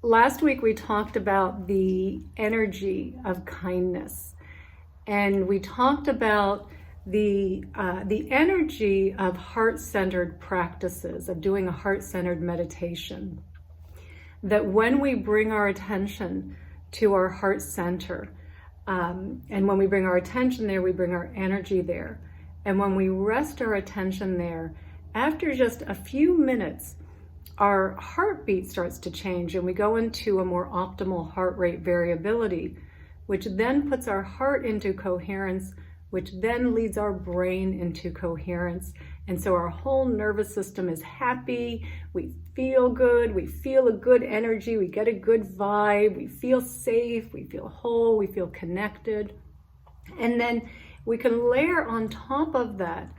last week we talked about the energy of kindness, and we talked about the energy of heart-centered practices, of doing a heart-centered meditation. That when we bring our attention to our heart center, and when we bring our attention there, we bring our energy there. And when we rest our attention there, after just a few minutes, our heartbeat starts to change and we go into a more optimal heart rate variability, which then puts our heart into coherence, which then leads our brain into coherence. And so our whole nervous system is happy, we feel good, we feel a good energy, we get a good vibe, we feel safe, we feel whole, we feel connected. And then we can layer on top of that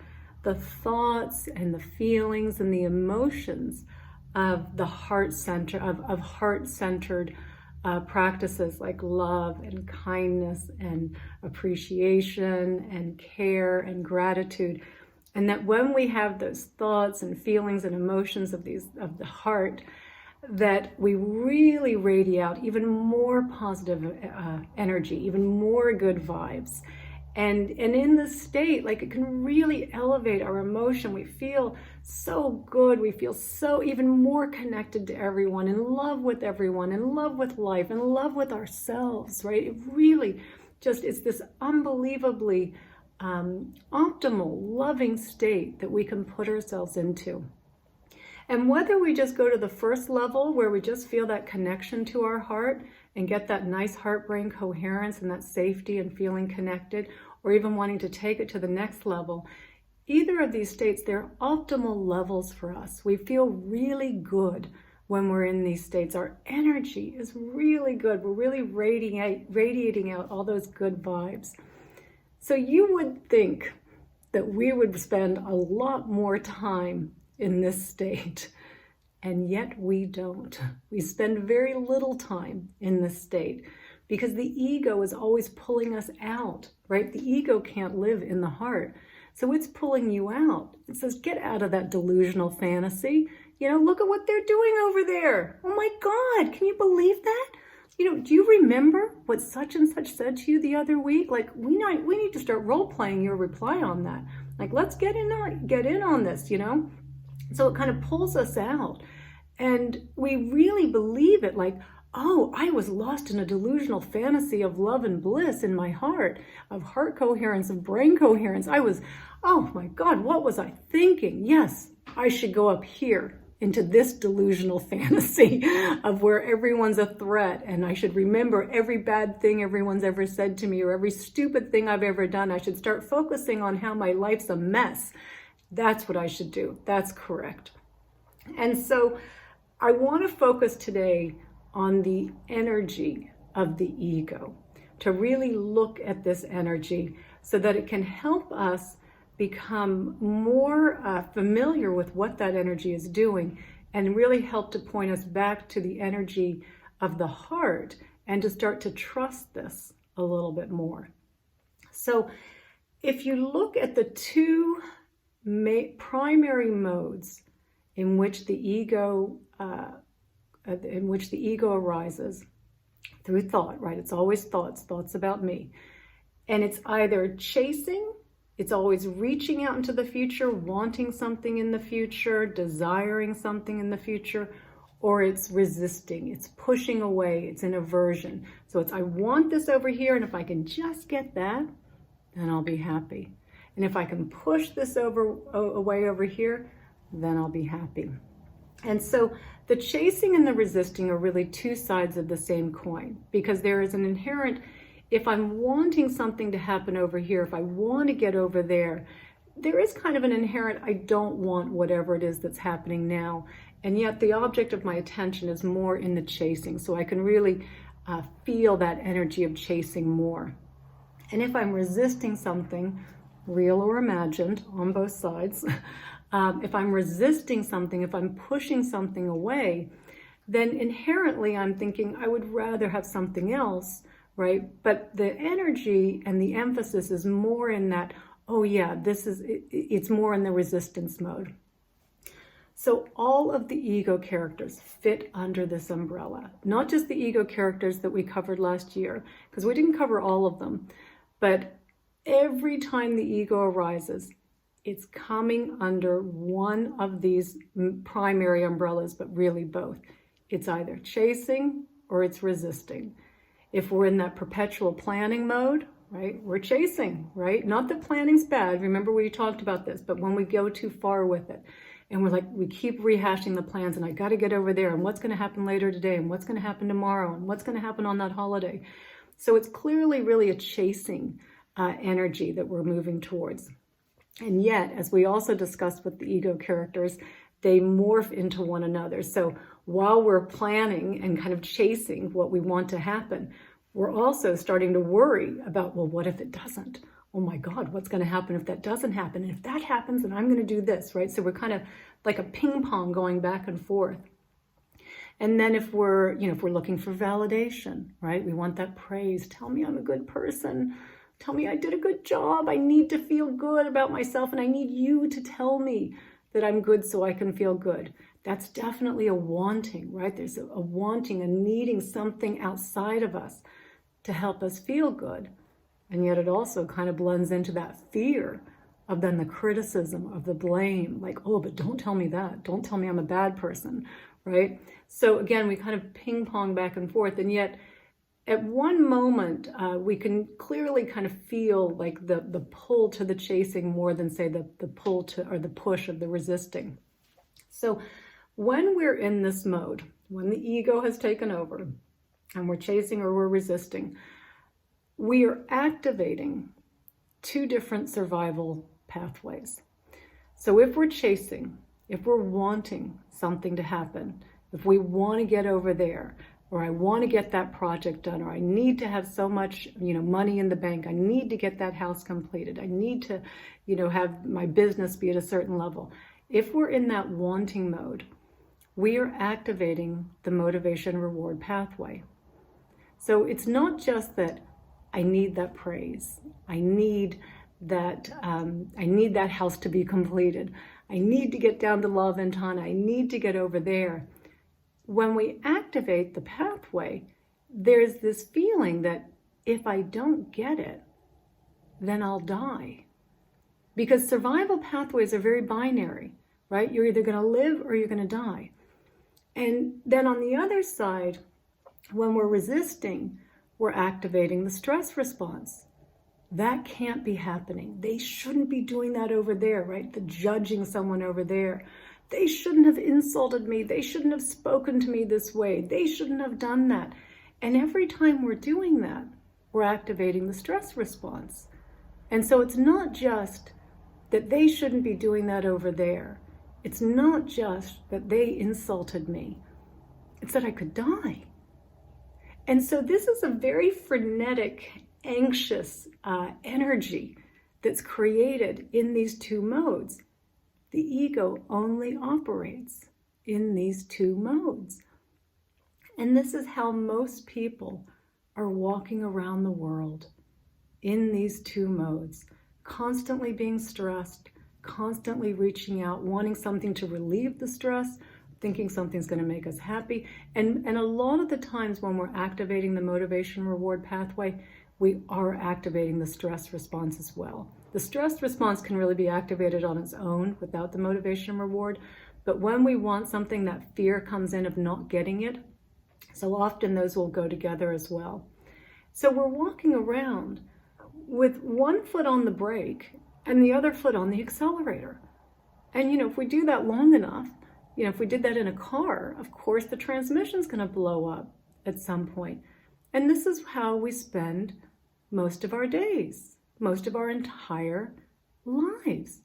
the thoughts and the feelings and the emotions of the heart center, of heart-centered practices like love and kindness and appreciation and care and gratitude. And that when we have those thoughts and feelings and emotions of the heart, that we really radiate out even more positive energy, even more good vibes. And in this state, like, it can really elevate our emotion. We feel so good. We feel so even more connected to everyone, in love with everyone, in love with life, in love with ourselves, right? It really just is this unbelievably optimal, loving state that we can put ourselves into. And whether we just go to the first level where we just feel that connection to our heart and get that nice heart-brain coherence and that safety and feeling connected, or even wanting to take it to the next level, either of these states, they're optimal levels for us. We feel really good when we're in these states. Our energy is really good. We're really radiating out all those good vibes. So you would think that we would spend a lot more time in this state, and yet we don't. We spend very little time in this state because the ego is always pulling us out, right? The ego can't live in the heart, so it's pulling you out. It says, get out of that delusional fantasy. Look at what they're doing over there. Oh my God, can you believe that? Do you remember what such and such said to you the other week? Like, we need to start role-playing your reply on that. Like, let's get in on this, So it kind of pulls us out. And we really believe it, like, oh, I was lost in a delusional fantasy of love and bliss in my heart, of heart coherence, of brain coherence. Oh my God, what was I thinking? Yes, I should go up here into this delusional fantasy of where everyone's a threat, and I should remember every bad thing everyone's ever said to me or every stupid thing I've ever done. I should start focusing on how my life's a mess. That's what I should do. That's correct. And so I want to focus today on the energy of the ego, to really look at this energy so that it can help us become more familiar with what that energy is doing and really help to point us back to the energy of the heart and to start to trust this a little bit more. So if you look at the two primary modes in which the ego arises through thought, right? It's always thoughts about me. And it's either chasing, it's always reaching out into the future, wanting something in the future, desiring something in the future, or it's resisting, it's pushing away, it's an aversion. So it's, I want this over here, and if I can just get that, then I'll be happy. And if I can push this away over here, then I'll be happy. And so the chasing and the resisting are really two sides of the same coin, because there is an inherent, if I'm wanting something to happen over here, if I want to get over there, there is kind of an inherent, I don't want whatever it is that's happening now. And yet the object of my attention is more in the chasing. So I can really feel that energy of chasing more. And if I'm resisting something, real or imagined, on both sides, if I'm resisting something, if I'm pushing something away, then inherently I'm thinking I would rather have something else, right? But the energy and the emphasis is more in that, oh yeah, it's more in the resistance mode. So all of the ego characters fit under this umbrella, not just the ego characters that we covered last year, because we didn't cover all of them, but every time the ego arises, it's coming under one of these primary umbrellas, but really both. It's either chasing or it's resisting. If we're in that perpetual planning mode, right, we're chasing, right? Not that planning's bad. Remember we talked about this, but when we go too far with it, and we keep rehashing the plans, and I got to get over there, and what's going to happen later today, and what's going to happen tomorrow, and what's going to happen on that holiday. So it's clearly really a chasing energy that we're moving towards. And yet, as we also discussed with the ego characters, they morph into one another. So while we're planning and kind of chasing what we want to happen, we're also starting to worry about, well, what if it doesn't? Oh my God, what's going to happen if that doesn't happen? And if that happens, then I'm going to do this, right? So we're kind of like a ping pong going back and forth. And then if we're looking for validation, right? We want that praise. Tell me I'm a good person. Tell me I did a good job. I need to feel good about myself, and I need you to tell me that I'm good so I can feel good. That's definitely a wanting, right? There's a wanting, a needing something outside of us to help us feel good. And yet it also kind of blends into that fear of then the criticism, of the blame, like, oh, but don't tell me that. Don't tell me I'm a bad person, right? So again, we kind of ping pong back and forth. And yet at one moment, we can clearly kind of feel like the pull to the chasing more than, say, the pull to, or the push of the resisting. So when we're in this mode, when the ego has taken over and we're chasing or we're resisting, we are activating two different survival pathways. So if we're chasing, if we're wanting something to happen, if we want to get over there, or I want to get that project done, or I need to have so much, money in the bank, I need to get that house completed, I need to, have my business be at a certain level. If we're in that wanting mode, we are activating the motivation reward pathway. So it's not just that I need that praise, I need that house to be completed, I need to get down to La Ventana, I need to get over there. When we activate the pathway, there's this feeling that if I don't get it, then I'll die. Because survival pathways are very binary, right? You're either going to live or you're going to die. And then on the other side, when we're resisting, we're activating the stress response. That can't be happening. They shouldn't be doing that over there, right? The judging someone over there. They shouldn't have insulted me. They shouldn't have spoken to me this way. They shouldn't have done that. And every time we're doing that, we're activating the stress response. And so it's not just that they shouldn't be doing that over there. It's not just that they insulted me. It's that I could die. And so this is a very frenetic, anxious energy that's created in these two modes. The ego only operates in these two modes. And this is how most people are walking around the world, in these two modes, constantly being stressed, constantly reaching out, wanting something to relieve the stress, thinking something's going to make us happy. And a lot of the times when we're activating the motivation reward pathway, we are activating the stress response as well. The stress response can really be activated on its own without the motivation reward. But when we want something, that fear comes in of not getting it. So often those will go together as well. So we're walking around with one foot on the brake and the other foot on the accelerator. And, if we do that long enough, if we did that in a car, of course, the transmission's going to blow up at some point. And this is how we spend most of our days, most of our entire lives.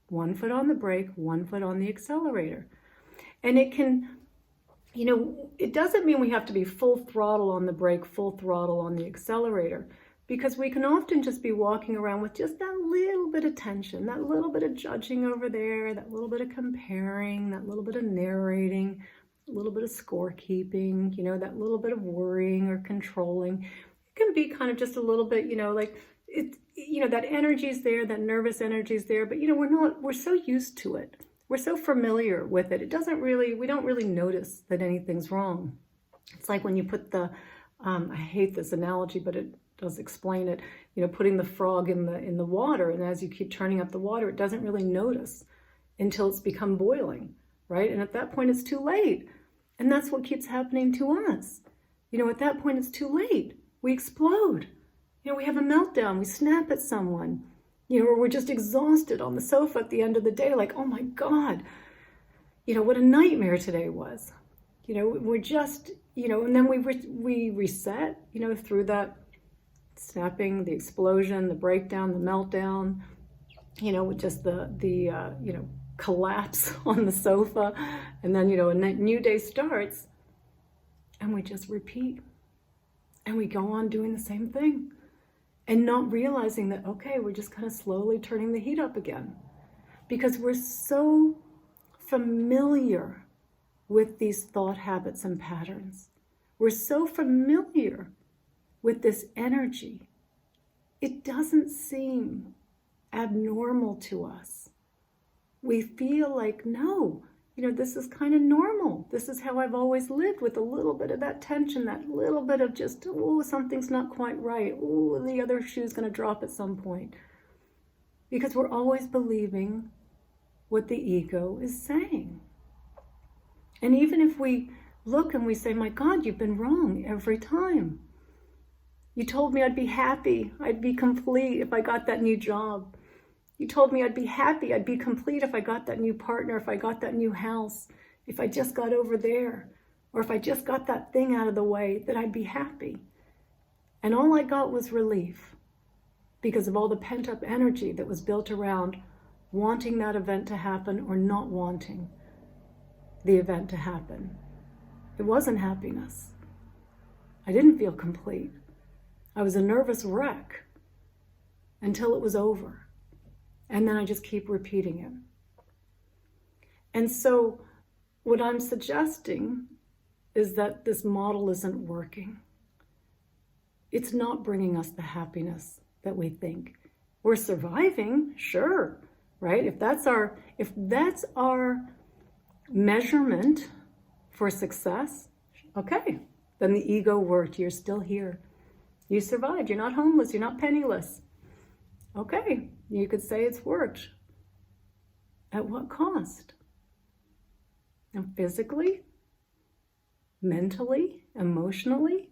One foot on the brake, one foot on the accelerator. And it can, it doesn't mean we have to be full throttle on the brake, full throttle on the accelerator, because we can often just be walking around with just that little bit of tension, that little bit of judging over there, that little bit of comparing, that little bit of narrating, a little bit of scorekeeping, that little bit of worrying or controlling. It can be kind of just a little bit, like it, that energy is there, that nervous energy is there, but we're so used to it. we're so familiar with it. We don't really notice that anything's wrong. It's like when you put I hate this analogy, but it does explain it, putting the frog in the water, and as you keep turning up the water, it doesn't really notice until it's become boiling, right? And at that point, it's too late. And that's what keeps happening to us. At that point, it's too late. We explode. We have a meltdown. We snap at someone. Or we're just exhausted on the sofa at the end of the day, like, oh my God, what a nightmare today was. We're just, and then we reset, through that snapping, the explosion, the breakdown, the meltdown, with just the collapse on the sofa. And then, a new day starts and we just repeat and we go on doing the same thing and not realizing that, okay, we're just kind of slowly turning the heat up again because we're so familiar with these thought habits and patterns. We're so familiar with this energy. It doesn't seem abnormal to us. We feel like, no, this is kind of normal. This is how I've always lived, with a little bit of that tension, that little bit of just, oh, something's not quite right. Oh, the other shoe's going to drop at some point. Because we're always believing what the ego is saying. And even if we look and we say, my God, you've been wrong every time. You told me I'd be happy, I'd be complete if I got that new job. You told me I'd be happy, I'd be complete if I got that new partner, if I got that new house, if I just got over there, or if I just got that thing out of the way, that I'd be happy. And all I got was relief because of all the pent-up energy that was built around wanting that event to happen or not wanting the event to happen. It wasn't happiness. I didn't feel complete. I was a nervous wreck until it was over. And then I just keep repeating it. And so what I'm suggesting is that this model isn't working. It's not bringing us the happiness that we think. We're surviving, sure, right? If that's our measurement for success, okay, then the ego worked. You're still here. You survived. You're not homeless. You're not penniless. Okay, you could say it's worked. At what cost? And physically, mentally, emotionally,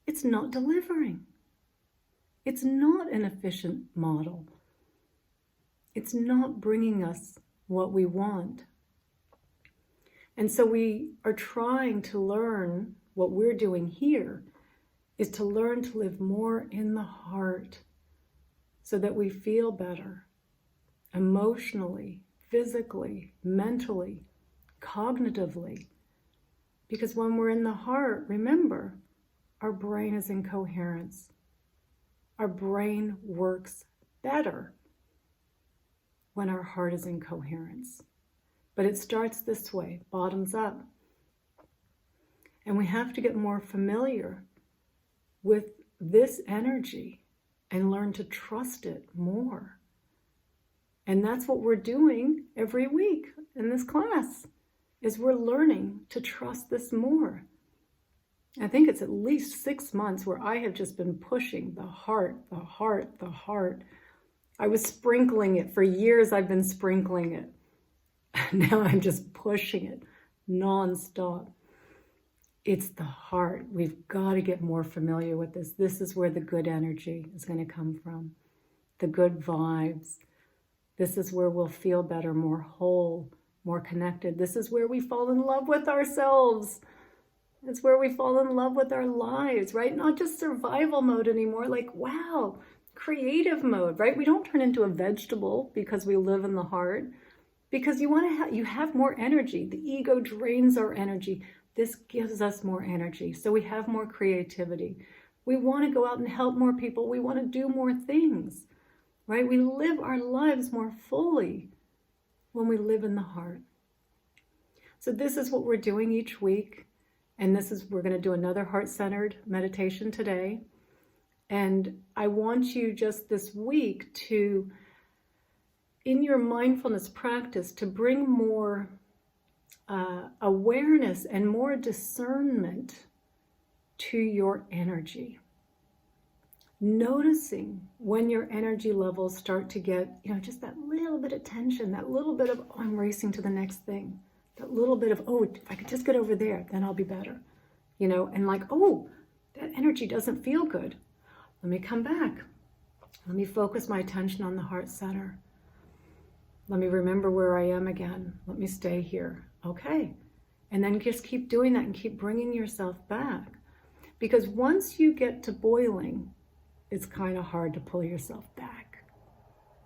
it's not delivering. It's not an efficient model. It's not bringing us what we want. And so we are trying to learn, what we're doing here is to learn to live more in the heart, so that we feel better emotionally, physically, mentally, cognitively. Because when we're in the heart, remember, our brain is in coherence. Our brain works better when our heart is in coherence. But it starts this way, bottoms up. And we have to get more familiar with this energy and learn to trust it more. And that's what we're doing every week in this class, is we're learning to trust this more. I think it's at least 6 months where I have just been pushing the heart, the heart, the heart. I was sprinkling it. For years I've been sprinkling it. Now I'm just pushing it nonstop. It's the heart. We've got to get more familiar with this. This is where the good energy is going to come from. The good vibes. This is where we'll feel better, more whole, more connected. This is where we fall in love with ourselves. It's where we fall in love with our lives, right? Not just survival mode anymore. Like, wow, creative mode, right? We don't turn into a vegetable because we live in the heart. Because you have more energy. The ego drains our energy. This gives us more energy, so we have more creativity. We want to go out and help more people. We want to do more things, right? We live our lives more fully when we live in the heart. So this is what we're doing each week, and we're going to do another heart-centered meditation today. And I want you just this week to in your mindfulness practice to bring more awareness and more discernment to your energy. Noticing when your energy levels start to get, just that little bit of tension, that little bit of, oh, I'm racing to the next thing. That little bit of, oh, if I could just get over there, then I'll be better. And like, oh, that energy doesn't feel good. Let me come back. Let me focus my attention on the heart center. Let me remember where I am again. Let me stay here. Okay. And then just keep doing that and keep bringing yourself back. Because once you get to boiling, it's kind of hard to pull yourself back.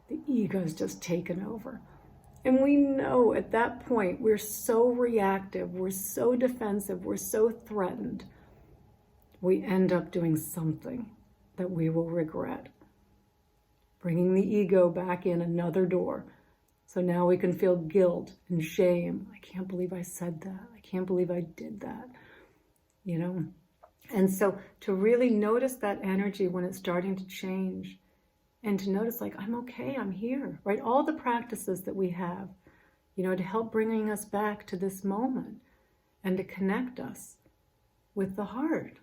The ego's just taken over. And we know at that point, we're so reactive, we're so defensive, we're so threatened, we end up doing something that we will regret. Bringing the ego back in another door. So now we can feel guilt and shame. I can't believe I said that. I can't believe I did that. And so to really notice that energy when it's starting to change, and to notice like, I'm okay, I'm here, right? All the practices that we have, to help bringing us back to this moment and to connect us with the heart.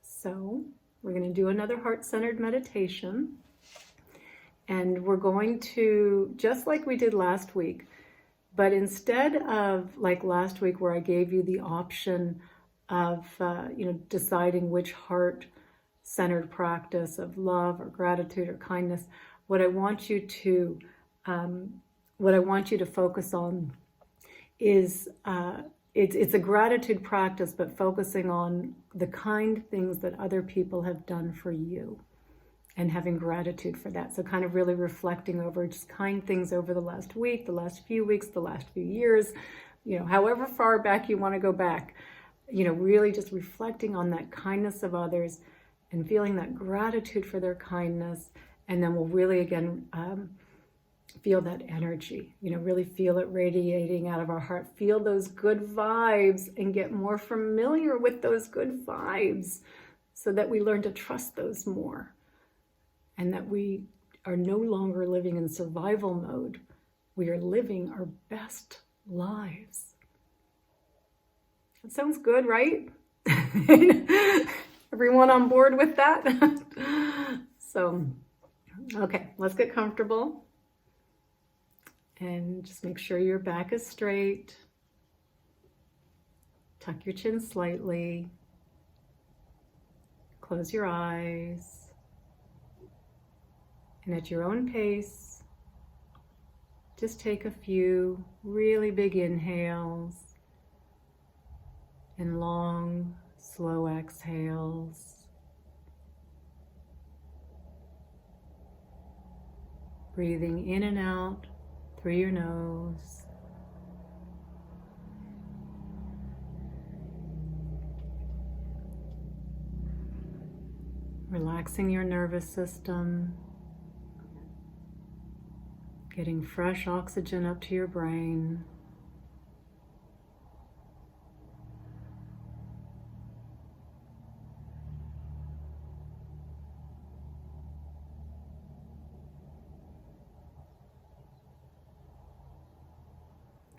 So we're going to do another heart-centered meditation. And we're going to, just like we did last week, but instead of like last week where I gave you the option of, deciding which heart-centered practice of love or gratitude or kindness, what I want you to focus on is, it's a gratitude practice, but focusing on the kind things that other people have done for you and having gratitude for that. So kind of really reflecting over just kind things over the last week, the last few weeks, the last few years, however far back you want to go back, really just reflecting on that kindness of others and feeling that gratitude for their kindness. And then we'll really, again, feel that energy, really feel it radiating out of our heart. Feel those good vibes and get more familiar with those good vibes so that we learn to trust those more and that we are no longer living in survival mode. We are living our best lives. That sounds good, right? Everyone on board with that? So, okay, let's get comfortable. And just make sure your back is straight. Tuck your chin slightly. Close your eyes. And at your own pace, just take a few really big inhales and long, slow exhales. Breathing in and out through your nose. Relaxing your nervous system. Getting fresh oxygen up to your brain.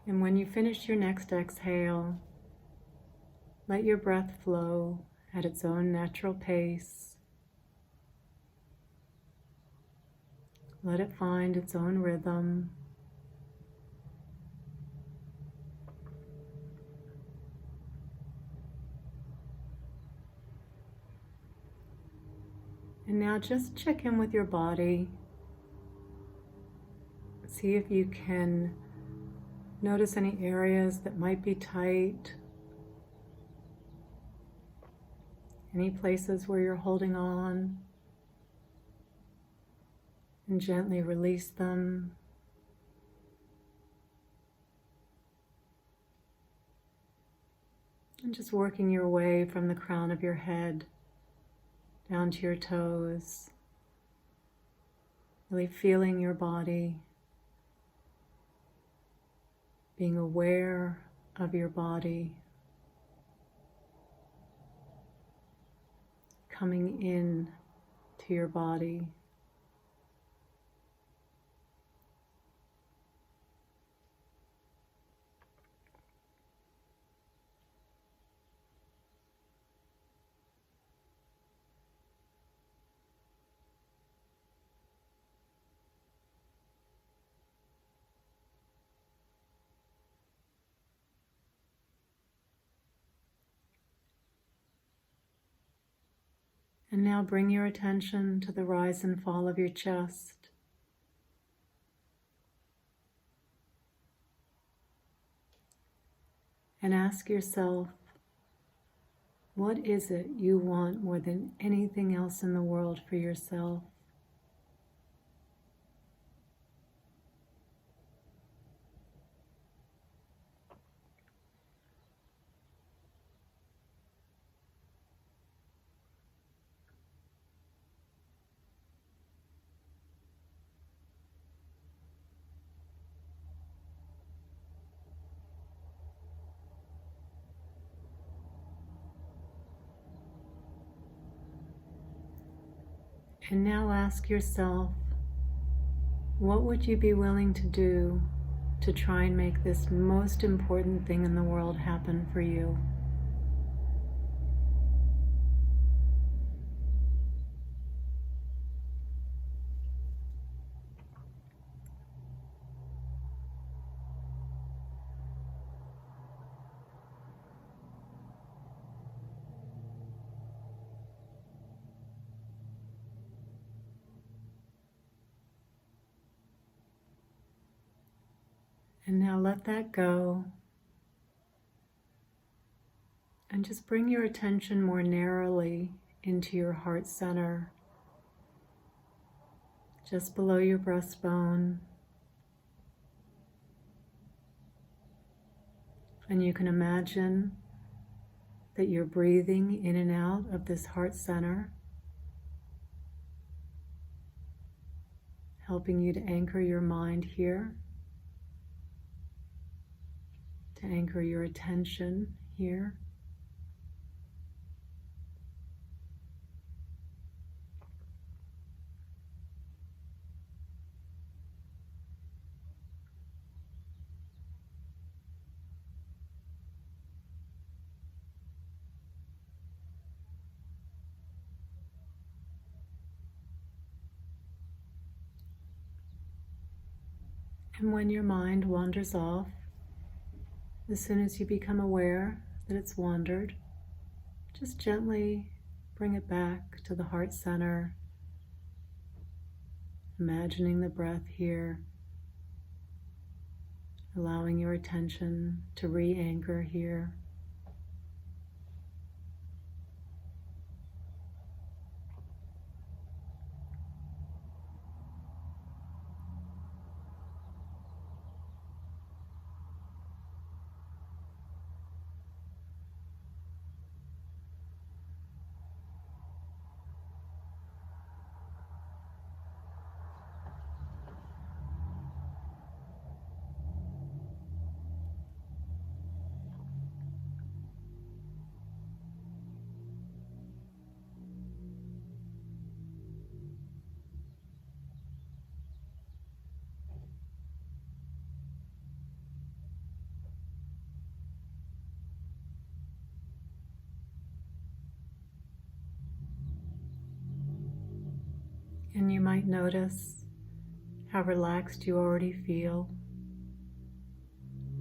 And when you finish your next exhale, let your breath flow at its own natural pace. Let it find its own rhythm. And now just check in with your body. See if you can notice any areas that might be tight. Any places where you're holding on. And gently release them. And just working your way from the crown of your head down to your toes. Really feeling your body. Being aware of your body. Coming in to your body. And now bring your attention to the rise and fall of your chest. And ask yourself, what is it you want more than anything else in the world for yourself? And now ask yourself, what would you be willing to do to try and make this most important thing in the world happen for you? And now let that go. And just bring your attention more narrowly into your heart center, just below your breastbone. And you can imagine that you're breathing in and out of this heart center, helping you to anchor your mind here, to anchor your attention here. And when your mind wanders off, as soon as you become aware that it's wandered, just gently bring it back to the heart center, imagining the breath here, allowing your attention to re-anchor here. And you might notice how relaxed you already feel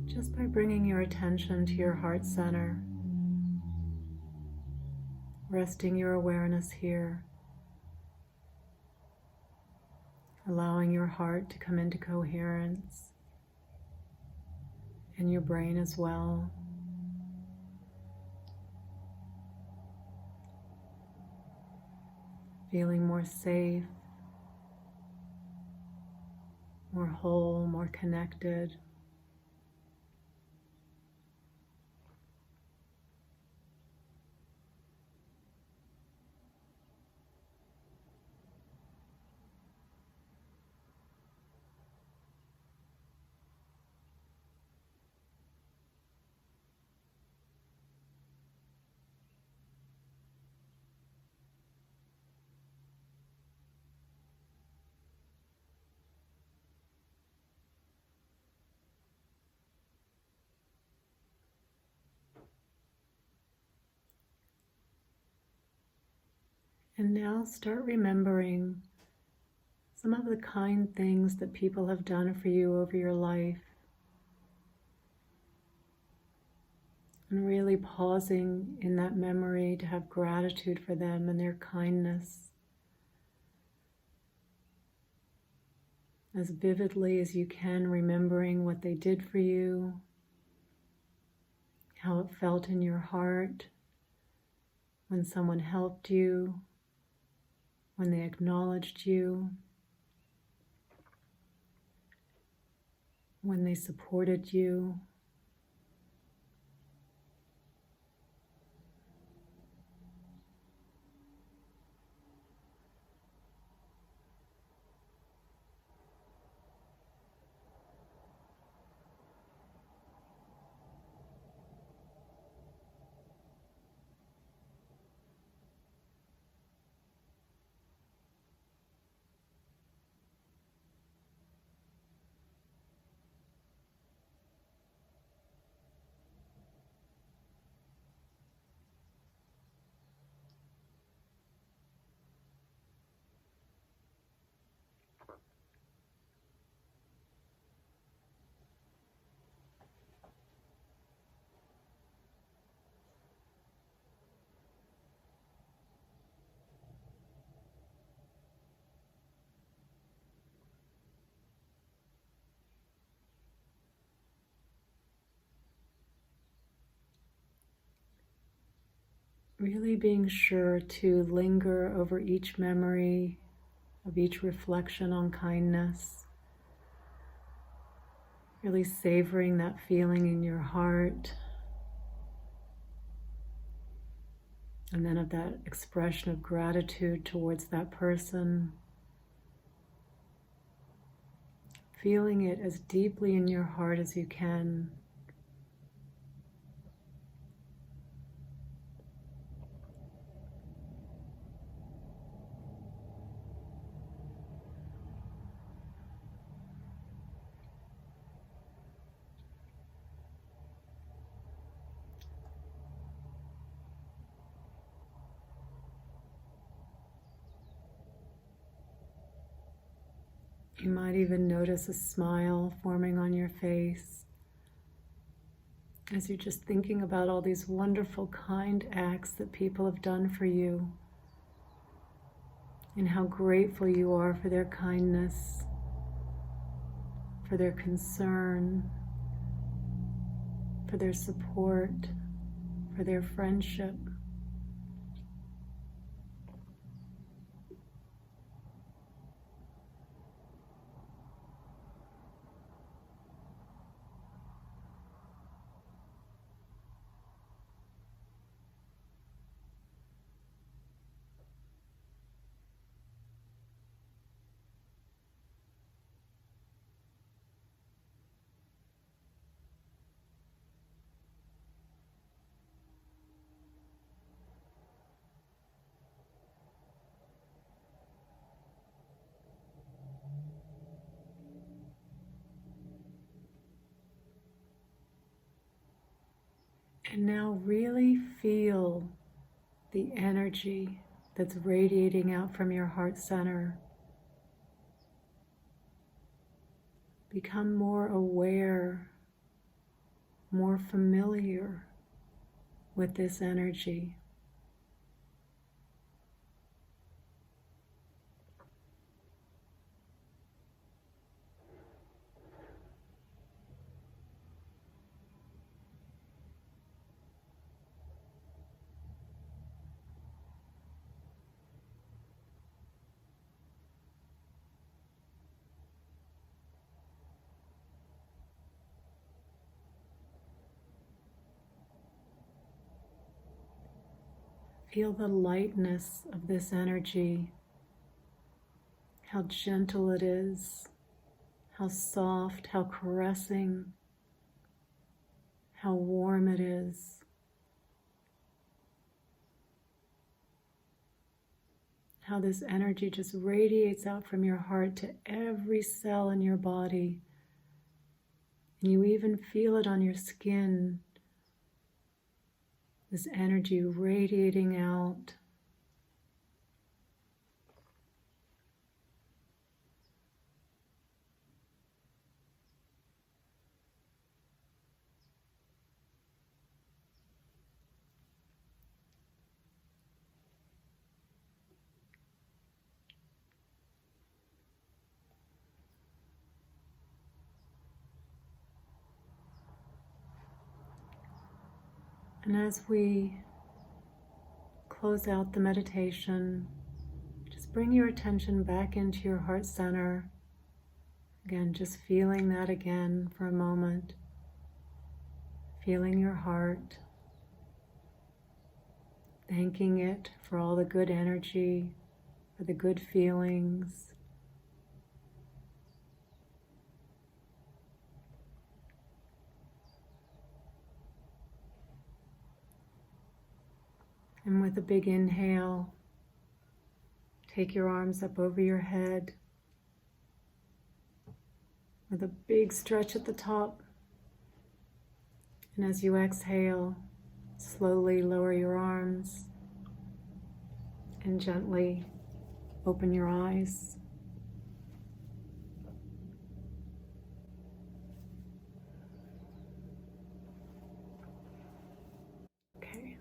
just by bringing your attention to your heart center, resting your awareness here, allowing your heart to come into coherence and your brain as well. Feeling more safe, more whole, more connected. And now start remembering some of the kind things that people have done for you over your life. And really pausing in that memory to have gratitude for them and their kindness as vividly as you can, remembering what they did for you, how it felt in your heart when someone helped you, when they acknowledged you, when they supported you. Really being sure to linger over each memory of each reflection on kindness. Really savoring that feeling in your heart. And then of that expression of gratitude towards that person. Feeling it as deeply in your heart as you can. You might even notice a smile forming on your face as you're just thinking about all these wonderful, kind acts that people have done for you and how grateful you are for their kindness, for their concern, for their support, for their friendship. And now really feel the energy that's radiating out from your heart center. Become more aware, more familiar with this energy. Feel the lightness of this energy, how gentle it is, how soft, how caressing, how warm it is. How this energy just radiates out from your heart to every cell in your body. And you even feel it on your skin. This energy radiating out, And as we close out the meditation, just bring your attention back into your heart center. Again, just feeling that again for a moment. Feeling your heart. Thanking it for all the good energy, for the good feelings. And with a big inhale, take your arms up over your head with a big stretch at the top. And as you exhale, slowly lower your arms and gently open your eyes. Okay.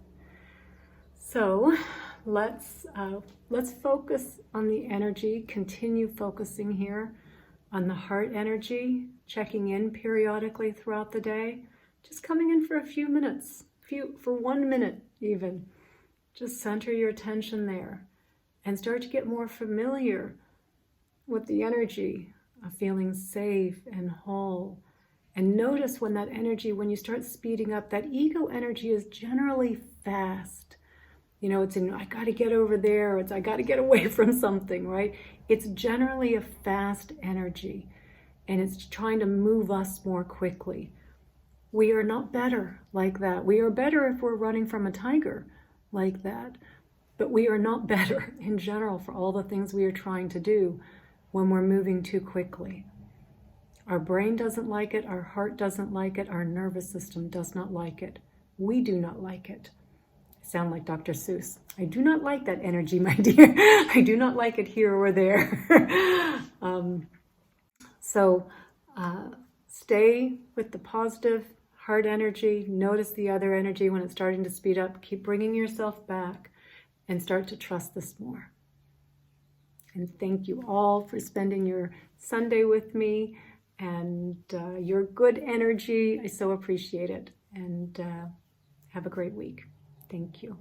So let's focus on the energy, continue focusing here on the heart energy, checking in periodically throughout the day, just coming in for a few minutes, for 1 minute even. Just center your attention there and start to get more familiar with the energy of feeling safe and whole. And notice when that energy, when you start speeding up, that ego energy is generally fast. You know, it's I got to get over there, it's I got to get away from something, right? It's generally a fast energy, and it's trying to move us more quickly. We are not better like that. We are better if we're running from a tiger like that, but we are not better in general for all the things we are trying to do when we're moving too quickly. Our brain doesn't like it, our heart doesn't like it, our nervous system does not like it. We do not like it. Sound like Dr. Seuss. I do not like that energy, my dear. I do not like it here or there. So stay with the positive heart energy. Notice the other energy when it's starting to speed up. Keep bringing yourself back and start to trust this more. And thank you all for spending your Sunday with me and your good energy. I so appreciate it. And have a great week. Thank you.